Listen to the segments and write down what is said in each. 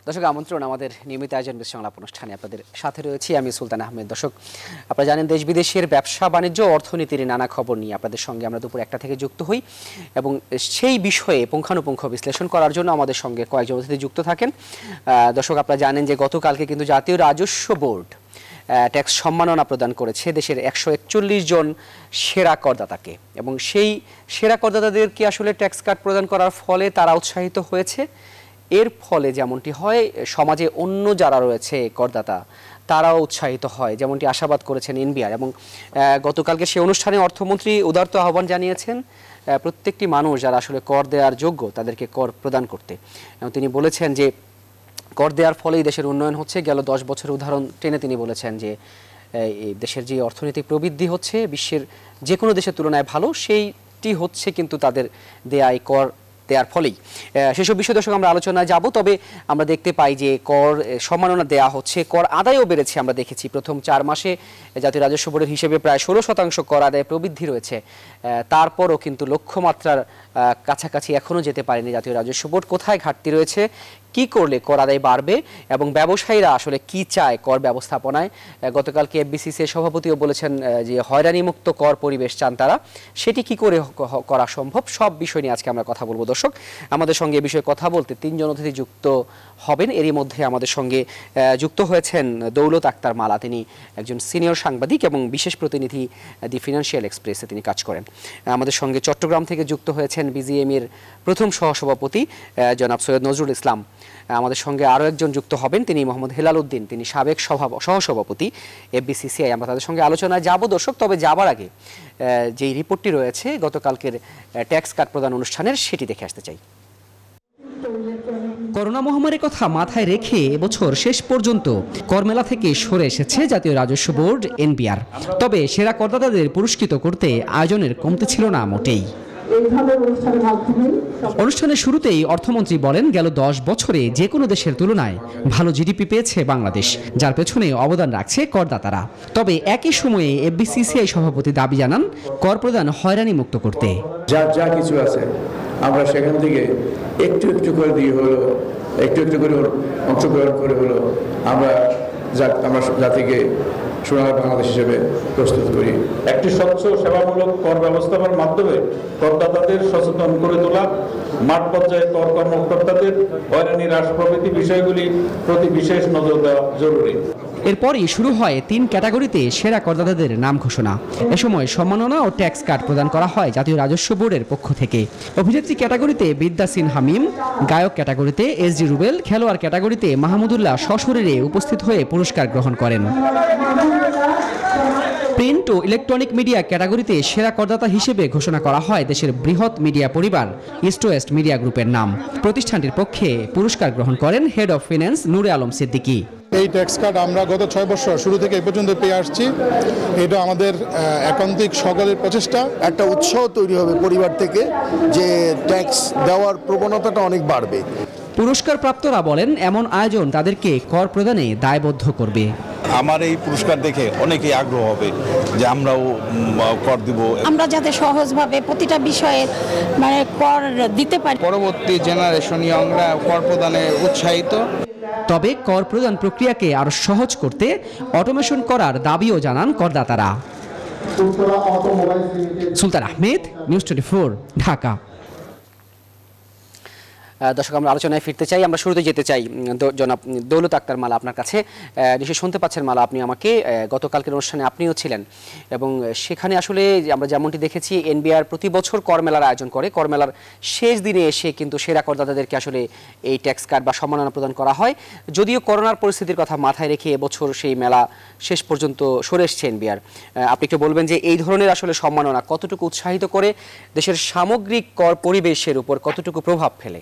দর্শক আমন্ত্রণ আমাদের নিয়মিত আয়োজন সংলাপ অনুষ্ঠানে আপনাদের সাথে রয়েছি আমি সুলতান আহমেদ। দর্শক আপনারা জানেন দেশ বিদেশের ব্যবসা বাণিজ্য অর্থনীতির নানা খবর নিয়ে আপনাদের সঙ্গে আমরা দুপুর 1টা থেকে যুক্ত হই এবং সেই বিষয়ে পুঙ্খানুপুঙ্খ বিশ্লেষণ করার জন্য আমাদের সঙ্গে কয়েকজন অতিথি যুক্ত থাকেন। দর্শক আপনারা জানেন যে গতকালকে কিন্তু জাতীয় রাজস্ব বোর্ড ট্যাক্স সম্মাননা প্রদান করেছে দেশের 141 জন সেরা করদাতাকে এবং সেই সেরা করদাতাদেরকে আসলে ট্যাক্স কাট প্রদান করার ফলে তারা উৎসাহিত হয়েছে। এর ফলে যেমনটি হয় সমাজে অন্য যারা রয়েছে করদাতা তারাও উৎসাহিত হয়, যেমনটি আশাবাদ করেছেন এনবিআর এবং গতকালকে সেই অনুষ্ঠানে অর্থমন্ত্রী উদারত আহ্বান জানিয়েছেন প্রত্যেকটি মানুষ যারা আসলে কর দেওয়ার যোগ্য তাদেরকে কর প্রদান করতে। এবং তিনি বলেছেন যে কর দেওয়ার ফলেই দেশের উন্নয়ন হচ্ছে। গেল 10 বছরের উদাহরণ টেনে তিনি বলেছেন যে এই দেশের যে অর্থনৈতিক প্রবৃদ্ধি হচ্ছে বিশ্বের যে কোনো দেশের তুলনায় ভালো, সেইটি হচ্ছে কিন্তু তাদের দেয়ায় কর দেওয়ার ফলেই। সেসব বিষয় দর্শক আমরা আলোচনায় যাব। তবে আমরা দেখতে পাই যে কর সম্মাননা দেওয়া হচ্ছে, কর আদায়ও বেড়েছে। আমরা দেখেছি প্রথম 4 মাসে জাতীয় রাজস্ব বোর্ডের হিসেবে প্রায় 16% কর আদায়ে প্রবৃদ্ধি রয়েছে। তারপরও কিন্তু লক্ষ্যমাত্রার কাছাকাছি এখনও যেতে পারেনি জাতীয় রাজস্ব বোর্ড। কোথায় ঘাটতি রয়েছে, কি করলে কর আদায় বাড়বে এবং ব্যবসায়ীরা আসলে কি চায় কর ব্যবস্থাপনায়। গতকালকে এফবিসিসির সভাপতিও বলেছেন যে হয়রানিমুক্ত কর পরিবেশ চান তারা, সেটি কি করে করা সম্ভব, সব বিষয় নিয়ে আজকে আমরা কথা বলবো। দর্শক আমাদের সঙ্গে এ বিষয়ে কথা বলতে 3 জন অতিথি যুক্ত হবেন। এরই মধ্যে আমাদের সঙ্গে যুক্ত হয়েছেন দৌলত আক্তার মালা, তিনি একজন সিনিয়র সাংবাদিক এবং বিশেষ প্রতিনিধি দি ফিনান্সিয়াল এক্সপ্রেসে তিনি কাজ করেন। আমাদের সঙ্গে চট্টগ্রাম থেকে যুক্ত হয়েছেন বিজিএম-এর প্রথম সহসভাপতি জনাব সৈয়দ নজরুল ইসলাম। আমাদের সঙ্গে আরও একজন যুক্ত হবেন, তিনি মোহাম্মদ হেলাল উদ্দিন, তিনি সাবেক সহসভাপতি এফবিসিসিআই। আমরা তাদের সঙ্গে আলোচনায় যাব দর্শক। তবে যাবার আগে যেই রিপোর্টটি রয়েছে গতকালকের ট্যাক্স কাট প্রদান অনুষ্ঠানের, সেটি দেখে আসতে চাই। করোনা মহামারীর কথা মাথায় রেখে এবছর শেষ পর্যন্ত করমেলা থেকে সরে এসেছে জাতীয় রাজস্ব বোর্ড এনবিআর। তবে সেরা করদাতাদের পুরস্কৃত করতে আয়োজনের কমতি ছিল না মোটেই। অনুষ্ঠানের শুরুতেই অর্থমন্ত্রী বলেন গেল 10 বছরে যে কোনো দেশের তুলনায় ভালো জিডিপি পেয়েছে বাংলাদেশ, যার পেছনে অবদান রাখছে করদাতারা। তবে একই সময়ে এফবিসিসিআই সভাপতি দাবি জানান কর প্রদান হয়রানি মুক্ত করতে যা কিছু আছে আমরা সেখান থেকে একটু একটু করে দিয়ে হলো, একটু একটু করে অংশগ্রহণ করে হলো আমরা জাতিকে সোনালী বাংলাদেশ হিসেবে প্রস্তুত করি। একটি স্বচ্ছ সেবামূলক কর ব্যবস্থার মাধ্যমে করদাতাদের সচেতন করে তোলা, মাঠ পর্যায়ে কর কর্মকর্তাদের হয়রানি হ্রাস প্রভৃতি বিষয়গুলি প্রতি বিশেষ নজর দেওয়া জরুরি। এরপরই শুরু হয় 3 ক্যাটাগরিতে সেরা করদাতাদের নাম ঘোষণা। এ সময় সম্মাননা ও ট্যাক্স কাট প্রদান করা হয় জাতীয় রাজস্ব বোর্ডের পক্ষ থেকে। অভিনেত্রী ক্যাটাগরিতে বিদ্যা সিনহা মিম, গায়ক ক্যাটাগরিতে এসজি রুবেল, খেলোয়াড় ক্যাটাগরিতে মাহমুদুল্লাহ সশরীরে উপস্থিত হয়ে পুরস্কার গ্রহণ করেন। প্রিন্ট ও ইলেকট্রনিক মিডিয়া ক্যাটাগরিতে সেরা করদাতা হিসেবে ঘোষণা করা হয় দেশের বৃহৎ মিডিয়া পরিবার ইস্ট ওয়েস্ট মিডিয়া গ্রুপের নাম। প্রতিষ্ঠানটির পক্ষে পুরস্কার গ্রহণ করেন হেড অফ ফিন্যান্স নূরে আলম সিদ্দিকী। এই ট্যাক্স কার্ড আমরা গত 6 বছর শুরু থেকে এ পর্যন্ত পেয়ে আসছি। এটা আমাদের একান্তিক সকলের প্রচেষ্টা। একটা উৎসাহ তৈরি হবে পরিবার থেকে যে ট্যাক্স দেওয়ার প্রবণতাটা অনেক বাড়বে। পুরস্কার প্রাপ্তরা বলেন এমন আয়োজন তাদেরকে কর প্রদানে দায়বদ্ধ করবে। আমার এই পুরস্কার দেখে অনেকেই আগ্রহ হবে যে আমরাও কর দিব, আমরা যাতে সহজভাবে প্রতিটা বিষয়ে কর দিতে পারি। পরবর্তী জেনারেশন ইয়ংরা কর প্রদানে উৎসাহিত। তবে কর প্রদান প্রক্রিয়াকে আরো সহজ করতে অটোমেশন করার দাবিও জানান করদাতারা। সুলতান আহমেদ, নিউজ 24, ঢাকা। দর্শক আমরা আলোচনায় ফিরতে চাই। আমরা শুরুতে যেতে চাই জনাব দৌলত আক্তার মালা, আপনার কাছে। নিশ্চয়ই শুনতে পাচ্ছেন মালা, আপনি আমাকে গতকালকের অনুষ্ঠানে আপনিও ছিলেন এবং সেখানে আসলে আমরা যেমনটি দেখেছি এনবিআর প্রতি বছর করমেলার আয়োজন করে। করমেলার শেষ দিনে এসে কিন্তু সেরা করদাতাদেরকে আসলে এই ট্যাক্স কার্ড বা সম্মাননা প্রদান করা হয়। যদিও করোনার পরিস্থিতির কথা মাথায় রেখে এবছর সেই মেলা শেষ পর্যন্ত সরে এসছে এনবিআর। আপনি একটু বলবেন যে এই ধরনের আসলে সম্মাননা কতটুকু উৎসাহিত করে, দেশের সামগ্রিক কর পরিবেশের উপর কতটুকু প্রভাব ফেলে?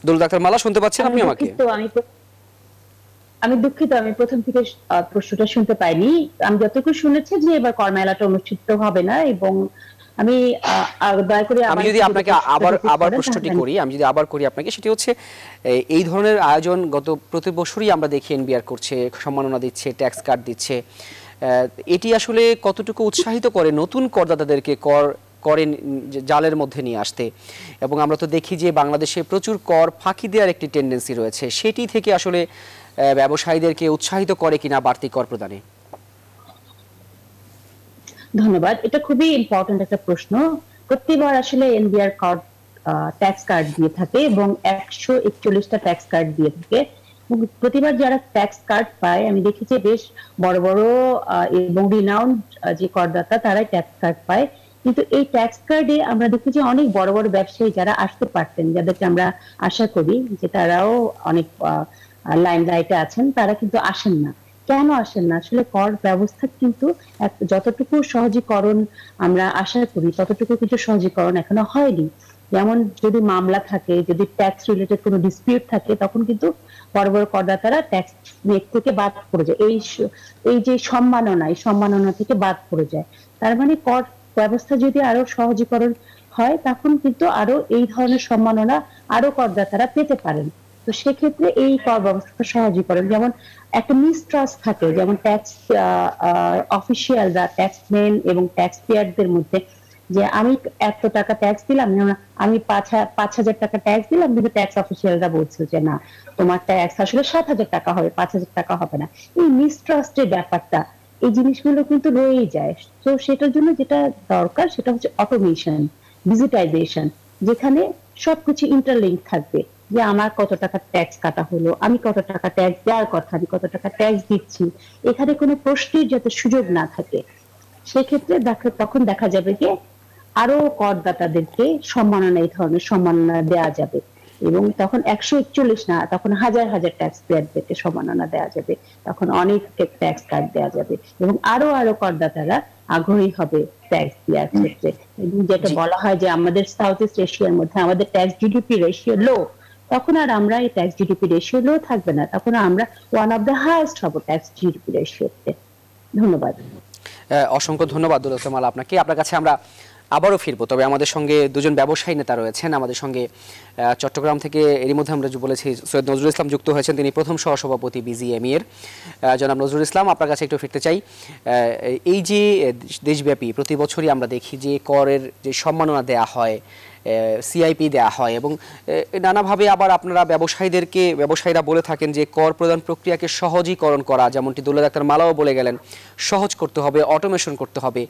দৌলত আক্তার মালা, শুনতে পাচ্ছেন আপনি আমাকে? আমি দুঃখিত, আমি প্রথম থেকে প্রশ্নটা শুনতে পাইনি। আমি যতটুকু শুনেছি যে এবার করমেলাটা অনুষ্ঠিত হবে না এবং আমি দয়া করে আমি যদি আপনাকে আবার প্রশ্নটি করি, আপনাকে সেটি হচ্ছে এই ধরনের আয়োজন গত প্রতি বছরই আমরা দেখি এনবিআর করছে, সম্মাননা দিচ্ছে, ট্যাক্স কার্ড দিচ্ছে। এটি আসলে কতটুকু উৎসাহিত করে নতুন করদাতাদেরকে কর করে জালের মধ্যে নিয়ে আসতে। এবং আমরা তো দেখি যে বাংলাদেশে প্রচুর কর ফাঁকি দেওয়ার একটি টেন্ডেন্সি রয়েছে, সেটি থেকে আসলে ব্যবসায়ীদেরকে উৎসাহিত করে কিনা বাড়তি কর প্রদানে? ধন্যবাদ, এটা খুবই ইম্পর্টেন্ট একটা প্রশ্ন। প্রতিবার আসলে এনবিআর কার্ড ট্যাক্স কার্ড দিয়ে থাকে এবং 141টা ট্যাক্স কার্ড দিয়ে থাকে। প্রতিবার যারা ট্যাক্স কার্ড পায় আমি দেখি যে বেশ বড় বড় এবং রিনাউন্ড যে করদাতা তারাই ট্যাক্স কার্ড পায়। কিন্তু এই ট্যাক্স কার্ডে আমরা দেখি যে অনেক বড় বড় ব্যবসায়ী যারা আসতে পারতেন, যাদেরকে আমরা আশা করি যে তারাও অনেক লাইমলাইটে আছেন, তারা কিন্তু আসেন না। কেন আসেন না? আসলে কর ব্যবস্থা কিন্তু যতটুকু সহজীকরণ আমরা আশা করি ততটুকু কিন্তু সহজীকরণ এখনো হয়নি। যেমন যদি মামলা থাকে, যদি ট্যাক্স রিলেটেড কোনো ডিসপিউট থাকে, তখন কিন্তু বড় বড় করদাতারা ট্যাক্স থেকে বাদ পড়ে যায়। এই যে সম্মাননা, এই সম্মাননা থেকে বাদ পড়ে যায়। তার মানে কর ব্যবস্থা যদি আরো সহজীকরণ হয় তখন কিন্তু আরো এই ধরনের সম্মাননা আরো করদাতারা পেতে পারেন। তো সেক্ষেত্রে এই কর ব্যবস্থা সহজীকরণ, যেমন একটা মিসট্রাস্ট থাকে, যেমন ট্যাক্স অফিসিয়ালরা, ট্যাক্স মেন এবং ট্যাক্স পেয়ারদের মধ্যে, যে আমি এত টাকা ট্যাক্স দিলাম, আমি 5,000 টাকা ট্যাক্স দিলাম, কিন্তু ট্যাক্স অফিসিয়ালরা বলছে যে না, তোমার ট্যাক্স আসলে 7,000 টাকা হবে, 5,000 টাকা হবে না। এই মিসট্রাস্টের ব্যাপারটা, এই জিনিসগুলো কিন্তু রয়েই যায়। তো সেটার জন্য যেটা দরকার সেটা হচ্ছে অটোমেশন, ডিজিটাইজেশন, যেখানে সবকিছু ইন্টারলিঙ্ক থাকবে, যে আমার কত টাকা ট্যাক্স কাটা হলো, আমি কত টাকা ট্যাক্স দেওয়ার কথা, আমি কত টাকা ট্যাক্স দিচ্ছি, এখানে কোনো প্রশ্নের যাতে সুযোগ না থাকে। সেক্ষেত্রে তখন দেখা যাবে যে আরো করদাতাদেরকে সম্মাননা, এই ধরনের সম্মাননা দেওয়া যাবে এবং তখন 141 না, তখন হাজার হাজার ট্যাক্স পেয়ারদেরকে সম্মাননা দেওয়া যাবে, তখন অনেক ট্যাক্স কার্ড দেওয়া যাবে এবং আরো আরো করদাতারা আগ্রহী হবে ট্যাক্স দেওয়ার ক্ষেত্রে। যেটা বলা হয় যে আমাদের সাউথ ইস্ট এশিয়ার মধ্যে আমাদের ট্যাক্স জিডিপি রেশিও লো, তখন আর আমরা এই ট্যাক্স জিডিপি রেশিও লো থাকবে না, তখন আমরা ওয়ান অফ দ্য হাইয়েস্ট হব ট্যাক্স জিডিপি রেশিওতে। ধন্যবাদ। অসংখ্য ধন্যবাদ দৌলত মালা আপনাকে। আপনার কাছে আমরা আবারও ফিরবো, তবে আমাদের সঙ্গে দুজন ব্যবসায়ী নেতা রয়েছেন। আমাদের সঙ্গে চট্টগ্রাম থেকে এরই মধ্যে আমরা বলেছি সৈয়দ নজরুল ইসলাম যুক্ত হয়েছেন, তিনি প্রথম সহসভাপতি বিজিএমই এর। জনাব নজরুল ইসলাম, আপনার কাছে একটু ফিরতে চাই। এই যে দেশব্যাপী প্রতি বছরই আমরা দেখি যে করের যে সম্মাননা দেয়া হয়, সিআইপি দেয়া হয় এবং নানাভাবে আবার আপনারা ব্যবসায়ীরা বলে থাকেন যে কর প্রদান প্রক্রিয়াকে সহজীকরণ করা, যেমনটি দৌলত ডাক্তার মালাও বলে গেলেন, সহজ করতে হবে, অটোমেশন করতে হবে।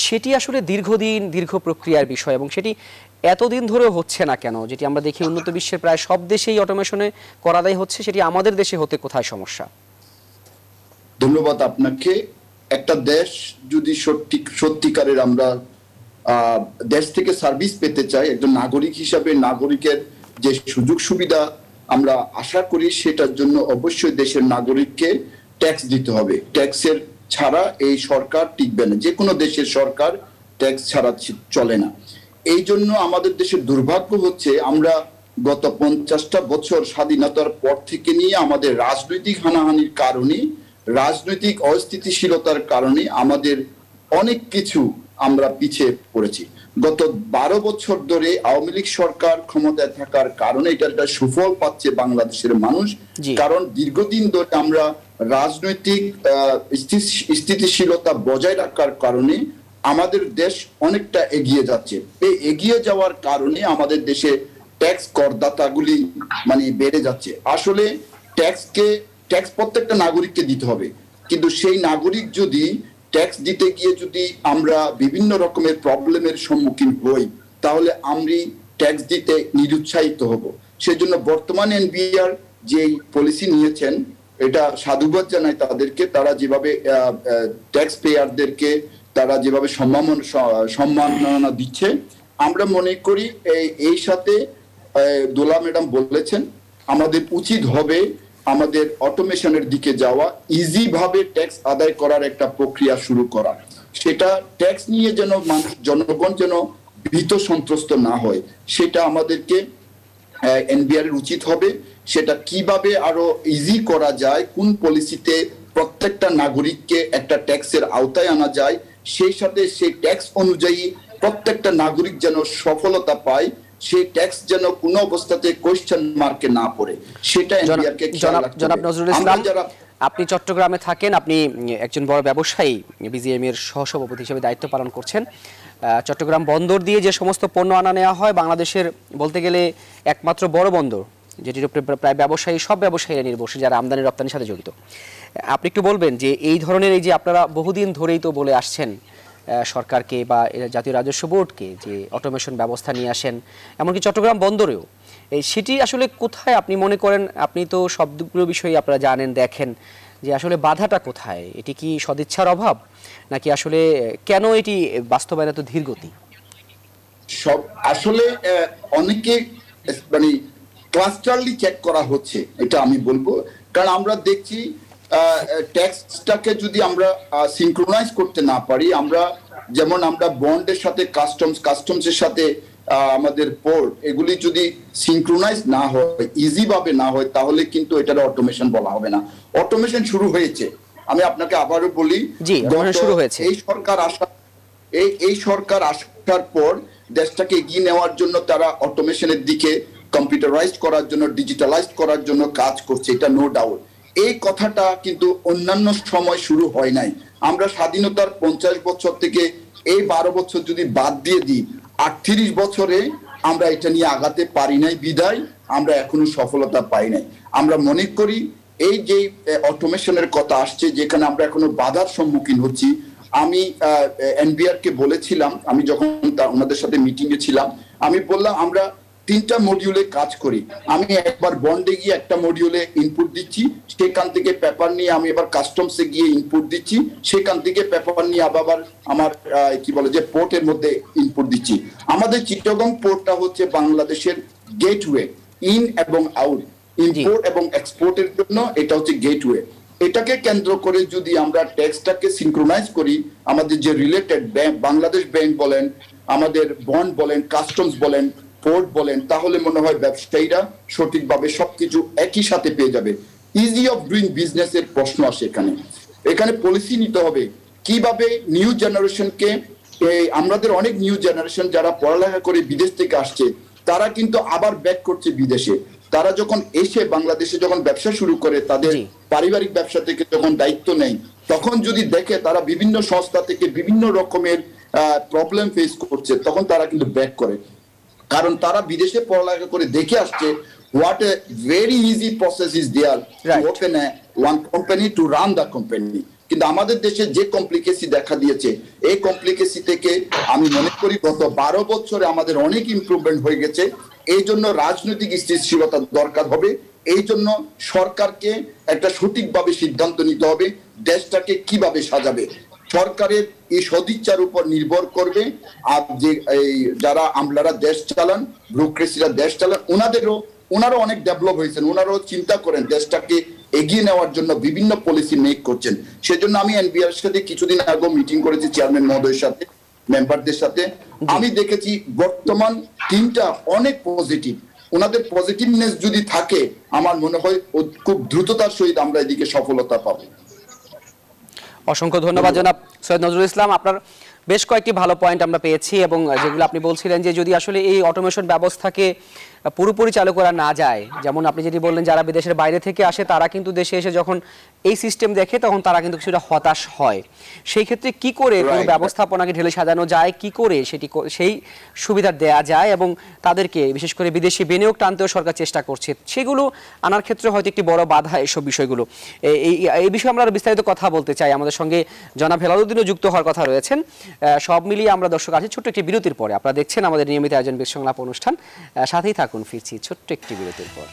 সেটি আসলে দীর্ঘ প্রক্রিয়ার বিষয় এবং সেটি এতদিন ধরেও হচ্ছে না কেন? যেটি আমরা দেখি উন্নত বিশ্বের প্রায় সব দেশেই অটোমেশনে করাদাই হচ্ছে, সেটি আমাদের দেশে হতে কোথায় সমস্যা? ধন্যবাদ আপনাকে। একটা দেশ যদি সত্যিকারের আমরা দেশ থেকে সার্ভিস পেতে চাই, একজন নাগরিক হিসাবে নাগরিকের যে সুযোগ সুবিধা আমরা আশা করি, সেটার জন্য অবশ্যই দেশের নাগরিককে ট্যাক্স দিতে হবে। ট্যাক্সের ছাড়া এই সরকার টিকবে না, যে কোনো দেশের সরকার ট্যাক্স ছাড়া চলে না। এই জন্য আমাদের দেশের দুর্ভাগ্য হচ্ছে আমরা গত 50টা বছর স্বাধীনতার পর থেকে নিয়ে আমাদের রাজনৈতিক হানাহানির কারণে, রাজনৈতিক অস্থিতিশীলতার কারণে আমাদের অনেক কিছু আমরা পিছিয়ে পড়েছি। গত 12 বছর ধরে আওয়ামী লীগ সরকার ক্ষমতায় থাকার কারণে এটা সুফল পাচ্ছে বাংলাদেশের মানুষ, কারণ দীর্ঘদিন ধরে আমরা রাজনৈতিক স্থিতিশীলতা বজায় রাখার কারণে আমাদের দেশ অনেকটা এগিয়ে যাচ্ছে। এগিয়ে যাওয়ার কারণে আমাদের দেশে ট্যাক্স করদাতাগুলি বেড়ে যাচ্ছে। আসলে ট্যাক্স প্রত্যেকটা নাগরিককে দিতে হবে, কিন্তু সেই নাগরিক যদি ট্যাক্স দিতে গিয়ে যদি আমরা বিভিন্ন রকমের প্রবলেমের সম্মুখীন হই, তাহলে আমরা ট্যাক্স দিতে নিরুৎসাহিত হব। সেজন্য বর্তমান এনবিআর যে পলিসি নিয়েছেন, এটা সাধুবাদ জানাই তাদেরকে। তারা যেভাবে ট্যাক্স পেয়ারদেরকে তারা যেভাবে সম্মাননা দিচ্ছে, আমরা মনে করি এই সাথে দোলা ম্যাডাম বলেছেন, আমাদের উচিত হবে আমাদের অটোমেশনের দিকে যাওয়া, ইজি ভাবে ট্যাক্স আদায় করার একটা প্রক্রিয়া শুরু করা। সেটা ট্যাক্স নিয়ে যেন জনগণ যেন ভীত সন্ত্রস্ত না হয়, সেটা আমাদেরকে এনবিআর এর উচিত হবে। সেটা কিভাবে আরো ইজি করা যায়, কোন পলিসিতে প্রত্যেকটা নাগরিককে একটা ট্যাক্সের আওতায় আনা যায়, সেই সাথে সেই ট্যাক্স অনুযায়ী প্রত্যেকটা নাগরিক যেন সফলতা পায়, সেই ট্যাক্স যেন কোনো অবস্থাতে কোয়েশ্চেন মার্কে না পড়ে, সেটা এনবিআর কে খেয়াল রাখতে হবে। আমরা যারা আপনি চট্টগ্রামে থাকেন, আপনি একজন বড় ব্যবসায়ী, বিজিএম এর সহসভাপতি হিসেবে দায়িত্ব পালন করছেন। চট্টগ্রাম বন্দর দিয়ে যে সমস্ত পণ্য আনা নেওয়া হয়, বাংলাদেশের বলতে গেলে একমাত্র বড় বন্দর, যেটির উপরে প্রায় সব ব্যবসায়ীরা নির্ভরশীল যারা আমদানি রপ্তানির সাথে জড়িত। আপনি একটু বলবেন যে এই ধরনের, এই যে আপনারা বহুদিন ধরেই তো বলে আসছেন সরকারকে বা জাতীয় রাজস্ব বোর্ডকে যে অটোমেশন ব্যবস্থা নিয়ে আসেন, এমনকি চট্টগ্রাম বন্দরেও, সেটি আসলে কোথায় আপনি মনে করেন? আপনি তো সবগুলো বিষয়ে আপনারা জানেন, দেখেন, যে আসলে বাধাটা কোথায়? এটি কি সদিচ্ছার অভাব, নাকি আসলে কেন এটি বাস্তবায়ন এত ধীর গতি? সব আসলে অনেকে মানে ক্লাস্টারলি চেক করা হচ্ছে, এটা আমি বলবো। কারণ আমরা দেখছি ট্যাক্সটাকে যদি আমরা সিনক্রোনাইজ করতে না পারি, যেমন আমরা বন্ডের সাথে কাস্টমসের সাথে আমাদের পোর্ট, এগুলি যদি সিনক্রোনাইজ না হয়, ইজি ভাবে না হয়, তাহলে কিন্তু এটার অটোমেশন বলা হবে না। অটোমেশন শুরু হয়েছে, আমি আপনাকে আবারও বলি, শুরু হয়েছে। এই সরকার আসার পর দেশটাকে এগিয়ে নেওয়ার জন্য তারা অটোমেশনের দিকে, কম্পিউটারাইজড করার জন্য, ডিজিটালাইজড করার জন্য কাজ করছে, এটা নো ডাউট। এই কথাটা কিন্তু অন্যান্য সময় শুরু হয় নাই। আমরা স্বাধীনতার 50 বছর থেকে এই 12 বছর যদি বাদ দিয়ে দিই, 38 বছরে আমরা এটা নিয়ে আগাতে পারি নাই, বিদায় আমরা এখনো সফলতা পাই নাই। আমরা মনে করি এই যে অটোমেশনের কথা আসছে, যেখানে আমরা এখনো বাধার সম্মুখীন হচ্ছি। আমি এনবিআর কে বলেছিলাম, আমি যখন ওনাদের সাথে মিটিং এ ছিলাম, আমি বললাম আমরা 3টা মডিউলে কাজ করি। আমি একবার বন্ডে গিয়ে একটা মডিউলে ইনপুট দিচ্ছি, সেখান থেকে পেপার নিয়ে আমি এবার কাস্টমসে গিয়ে ইনপুট দিচ্ছি, সেখান থেকে পেপার নিয়ে আবার আমার কি বলে যে পোর্টের মধ্যে ইনপুট দিচ্ছি। আমাদের চিটাগং পোর্টটা হচ্ছে বাংলাদেশের গেটওয়ে, ইন এবং আউট, ইম্পোর্ট এবং এক্সপোর্টের জন্য এটা হচ্ছে গেটওয়ে। এটাকে কেন্দ্র করে যদি আমরা ট্যাক্সটাকে সিনক্রোনাইজ করি, আমাদের যে রিলেটেড ব্যাংক, বাংলাদেশ ব্যাংক বলেন, আমাদের বন্ড বলেন, কাস্টমস বলেন, পোর্ট বলেন, তাহলে মনে হয় ব্যবসায়ীরা সঠিকভাবে সবকিছু একই সাথে পেয়ে যাবে। ইজি অফ ডুইং বিজনেস এর প্রশ্ন আসে এখানে পলিসি নিতে হবে কিভাবে নিউ জেনারেশনকে, আমাদের অনেক নিউ জেনারেশন যারা পড়ালেখা করে বিদেশ থেকে আসছে, তারা কিন্তু আবার ব্যাক করছে বিদেশে। তারা যখন এসে বাংলাদেশে যখন ব্যবসা শুরু করে, তাদের পারিবারিক ব্যবসা থেকে যখন দায়িত্ব নেয়, তখন যদি দেখে তারা বিভিন্ন সংস্থা থেকে বিভিন্ন রকমের প্রবলেম ফেস করছে, তখন তারা কিন্তু ব্যাক করে। কারণ তারা বিদেশে পড়ালেখা করে দেখে আসছে what a very easy process is there to open one company to run the company. কিন্তু আমাদের দেশে যে কমপ্লিকেসি দেখা দিয়েছে, এই কমপ্লিকেসি থেকে আমি মনে করি গত 12 বছরে আমাদের অনেক ইমপ্রুভমেন্ট হয়ে গেছে। এই জন্য রাজনৈতিক স্থিতিশীলতা দরকার হবে। এই জন্য সরকারকে একটা সঠিকভাবে সিদ্ধান্ত নিতে হবে দেশটাকে কিভাবে সাজাবে। সরকারের এই সদিচ্ছার উপর নির্ভর করবে। আর যে যারা আমলারা দেশ চালান, ব্যুরোক্রেসিরা দেশ চালান, ওনারও অনেক ডেভেলপ হয়েছেন, ওনারও চিন্তা করেন দেশটাকে এগিয়ে নেওয়ার জন্য বিভিন্ন পলিসি মেক করছেন। সেজন্য আমি এনবিআর সাথে কিছুদিন আগে মিটিং করেছি চেয়ারম্যান মহোদয়ের সাথে, মেম্বারদের সাথে। আমি দেখেছি বর্তমান টিমটা অনেক পজিটিভ। ওনাদের পজিটিভনেস যদি থাকে, আমার মনে হয় খুব দ্রুততার সহিত আমরা এদিকে সফলতা পাবো। অসংখ্য ধন্যবাদ জনাব সৈয়দ নজরুল ইসলাম। আপনার বেশ কয়েকটি ভালো পয়েন্ট আমরা পেয়েছি, এবং যেগুলো আপনি বলছিলেন যে যদি আসলে এই অটোমেশন ব্যবস্থাকে পুরোপুরি চালু করা না যায়, যেমন আপনি যেটি বললেন যারা বিদেশের বাইরে থেকে আসে তারা কিন্তু দেশে এসে যখন এই সিস্টেম দেখে তখন তারা কিন্তু কিছুটা হতাশ হয়। সেই ক্ষেত্রে কি করে পুরো ব্যবস্থাপনাকে ঢেলে সাজানো যায়, কি করে সেই সুবিধা দেয়া যায়, এবং তাদেরকে বিশেষ করে বিদেশি বিনিয়োগ টানতেও সরকার চেষ্টা করছে, সেগুলো আনার ক্ষেত্রে হয়তো একটি বড় বাধা এসব বিষয়গুলো। এই বিষয়ে আমরা বিস্তারিত কথা বলতে চাই। আমাদের সঙ্গে জনাব হেলালুদ্দিনও যুক্ত হওয়ার কথা রয়েছেন। সব মিলিয়ে আমরা দর্শক আছি ছোট্ট একটি বিরতির পরে। আপনারা দেখছেন আমাদের নিয়মিত আয়োজন বিশ্ব সংলাপ অনুষ্ঠান, সাথেই থাকুন। ফিরছি ছোট্ট একটি বিরতির পর।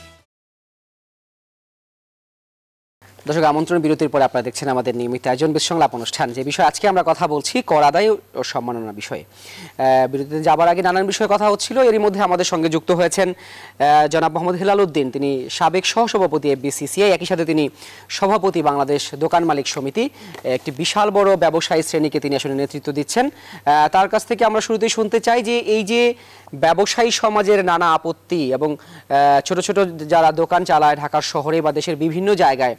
দর্শক, আমন্ত্রণ বিরতির পরে আপনারা দেখছেন আমাদের নিয়মিত আয়োজন বিশ্ব সংলাপ অনুষ্ঠান। যে বিষয়ে আজকে আমরা কথা বলছি, কর আদায় ও সম্মাননা বিষয়ে। বিরতিতে যাবার আগে নানান বিষয়ে কথা হচ্ছিল। এরই মধ্যে আমাদের সঙ্গে যুক্ত হয়েছেন জনাব মোহাম্মদ হেলালুদ্দিন। তিনি সাবেক সহসভাপতি এফবিসিসিআই, একই সাথে তিনি সভাপতি বাংলাদেশ দোকান মালিক সমিতি। একটি বিশাল বড় ব্যবসায়ী শ্রেণীকে তিনি আসলে নেতৃত্ব দিচ্ছেন। তার কাছ থেকে আমরা শুরুতেই শুনতে চাই যে এই যে ব্যবসায়ী সমাজের নানা আপত্তি, এবং ছোট ছোট যারা দোকান চালায় ঢাকার শহরে বা দেশের বিভিন্ন জায়গায়,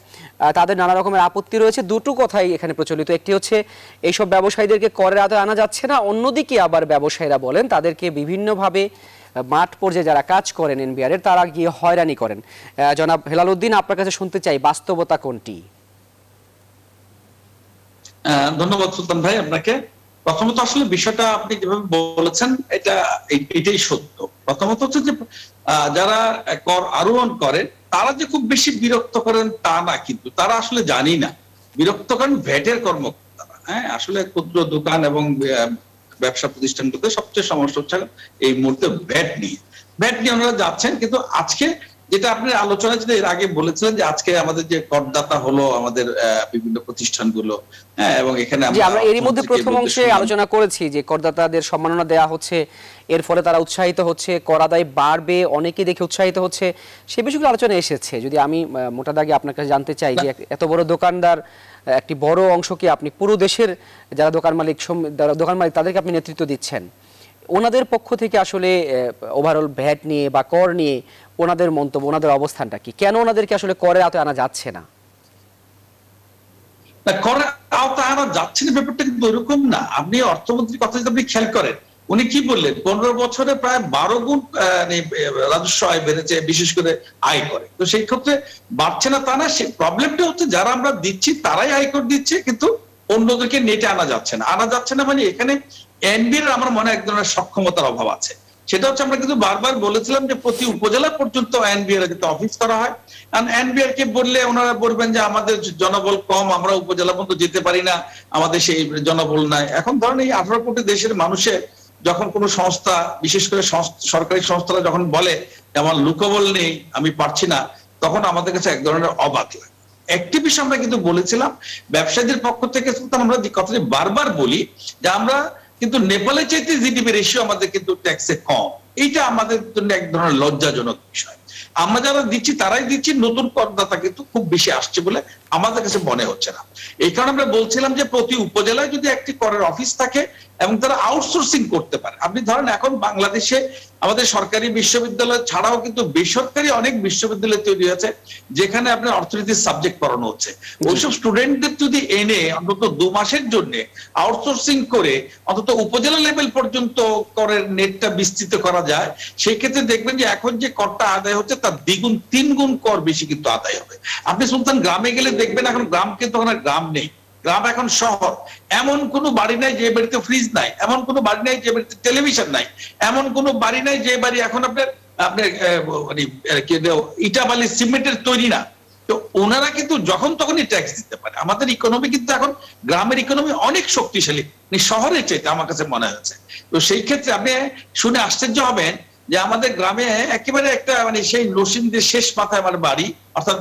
তাদের নানা রকমের আপত্তি রয়েছে। দুটো কথাই এখানে প্রচলিত। একটি হচ্ছে এইসব ব্যবসায়ীদেরকে করের আওতায় আনা যাচ্ছে না, অন্যদিকে আবার ব্যবসায়ীরা বলেন তাদেরকে বিভিন্নভাবে মাঠ পর্যায়ে যারা কাজ করেন এনবিআর এর, তারা গিয়ে হয়রানি করেন। জনাব হেলালুদ্দিন, আপনার কাছে শুনতে চাই বাস্তবতা কোনটি? ধন্যবাদ সুলতান ভাই আপনাকে। প্রথমত আসলে বিষয়টা আপনি যেভাবে বলেছেন এটাই সত্য। প্রথমত হচ্ছে যে যারা কর আরোহণ করেন তারা যে খুব বেশি বিরক্ত করেন তা না, কিন্তু তারা আসলে জানি না বিরক্ত করেন ভ্যাটের কর্মকর্তারা। হ্যাঁ, আসলে ক্ষুদ্র দোকান এবং ব্যবসা প্রতিষ্ঠানগুলোতে সবচেয়ে সমস্যা হচ্ছে এই মুহূর্তে ভ্যাট নিয়ে ওনারা যাচ্ছেন। কিন্তু আজকে যেটা আপনি আলোচনা যেটা এর আগে বলেছিলেন যে আজকে আমাদের যে করদাতা হলো আমাদের বিভিন্ন প্রতিষ্ঠানগুলো, হ্যাঁ, এবং এখানে আমরা এরই মধ্যে প্রথম অংশে আলোচনা করেছি যে করদাতাদের সম্মাননা দেওয়া হচ্ছে, এর ফলে তারা উৎসাহিত হচ্ছে, কর আদায় বাড়বে, অনেকে দেখে উৎসাহিত হচ্ছে, সে বিষয়গুলো আলোচনা এসেছে। যদি আমি মোটা দাগে আপনার কাছে জানতে চাই যে এত বড় দোকানদার একটি বড় অংশকে আপনি পুরো দেশের যারা দোকান মালিক তাদেরকে আপনি নেতৃত্ব দিচ্ছেন, ওনাদের পক্ষ থেকে আসলে ওভারঅল ভ্যাট নিয়ে বা কর নিয়ে ওনাদের মন্তব্য, ওনাদের অবস্থানটা কি? কেন ওনাদেরকে আসলে করের আওতায় আনা যাচ্ছে না? করের আওতায় আনা যাচ্ছে না ব্যাপারটা কিন্তু ওরকম না। আপনি অর্থমন্ত্রীর কথা যদি আপনি খেয়াল করেন, উনি কি বললেন, 15 বছরে প্রায় 12 গুণ রাজস্ব আয় বেড়েছে, বিশেষ করে আয় করে। তো সেই ক্ষেত্রে বাড়ছে না তা না, সেই প্রবলেমটা হচ্ছে যারা আমরা দিচ্ছি তারাই আয়কর দিচ্ছে, কিন্তু অন্যদেরকে নেটে আনা যাচ্ছে না। মানে এখানে এনবিআর আমার মনে এক ধরনের সক্ষমতার অভাব আছে। সেটা হচ্ছে আমরা কিন্তু বারবার বলেছিলাম যে প্রতি উপজেলা পর্যন্ত এনবিআর কিন্তু অফিস করা হয়। কারণ এনবিআর কে বললে ওনারা বলবেন যে আমাদের জনবল কম, আমরা উপজেলা পর্যন্ত যেতে পারি না, আমাদের সেই জনবল নাই। এখন ধরেন এই 18 কোটি দেশের মানুষের যখন কোনো সংস্থা, বিশেষ করে সরকারি সংস্থারা যখন বলে আমার লোকবল নেই, আমি পারছি না, তখন আমাদের কাছে এক ধরনের অবাক লাগে। একটি বিষয় আমরা কিন্তু বলেছিলাম ব্যবসায়ীদের পক্ষ থেকে, আমরা যে কথাটি বারবার বলি যে আমরা কিন্তু নেপালের চাইতে জিডিপি রেশিও আমাদের কিন্তু ট্যাক্সে কম। এইটা আমাদের জন্য এক ধরনের লজ্জাজনক বিষয়। আমরা যারা দিচ্ছি তারাই দিচ্ছি, নতুন করদাতা কিন্তু খুব বেশি আসছে বলে আমাদের কাছে মনে হচ্ছে না। এই কারণে আমরা বলছিলাম যে প্রতি উপজেলায় যদি একটি করের অফিস থাকে এবং তারা আউটসোর্সিং করতে পারে। আপনি ধরেন এখন বাংলাদেশে আমাদের সরকারি বিশ্ববিদ্যালয় ছাড়াও কিন্তু বেসরকারি অনেক বিশ্ববিদ্যালয় তৈরি হয়েছে যেখানে আপনার অর্থনীতির সাবজেক্ট পড়ানো হচ্ছে। ওইসব স্টুডেন্টদের যদি এনে অন্তত 2 মাসের জন্য আউটসোর্সিং করে অন্তত উপজেলা লেভেল পর্যন্ত করের নেটটা বিস্তৃত করা যায়, সেই ক্ষেত্রে দেখবেন যে এখন যে করটা আদায় হচ্ছে তার 2 গুণ 3 গুণ কর বেশি কিন্তু আদায় হবে। আপনি সুলতান গ্রামে গেলে দেখবেন এখন গ্রাম কিন্তু ওখানে গ্রাম নেই, গ্রাম এখন শহর। এমন কোনো বাড়ি নাই যে বাড়িতে ফ্রিজ নাই, এমন কোনো বাড়ি নাই যে বাড়িতে টেলিভিশন নাই, এমন কোনো বাড়ি নাই যে বাড়ি এখন আপনার ইটা বালি সিমেন্টের তৈরি না। তো ওনারা কিন্তু যখন তখনই ট্যাক্স দিতে পারে। আমাদের ইকোনমি কিন্তু এখন গ্রামের ইকোনমি অনেক শক্তিশালী শহরের চাইতে আমার কাছে মনে হচ্ছে। তো সেই ক্ষেত্রে আপনি শুনে আশ্চর্য হবেন যে আমাদের গ্রামে একেবারে একটা সেই নরসিংদীর শেষ মাথায় আমার বাড়ি, অর্থাৎ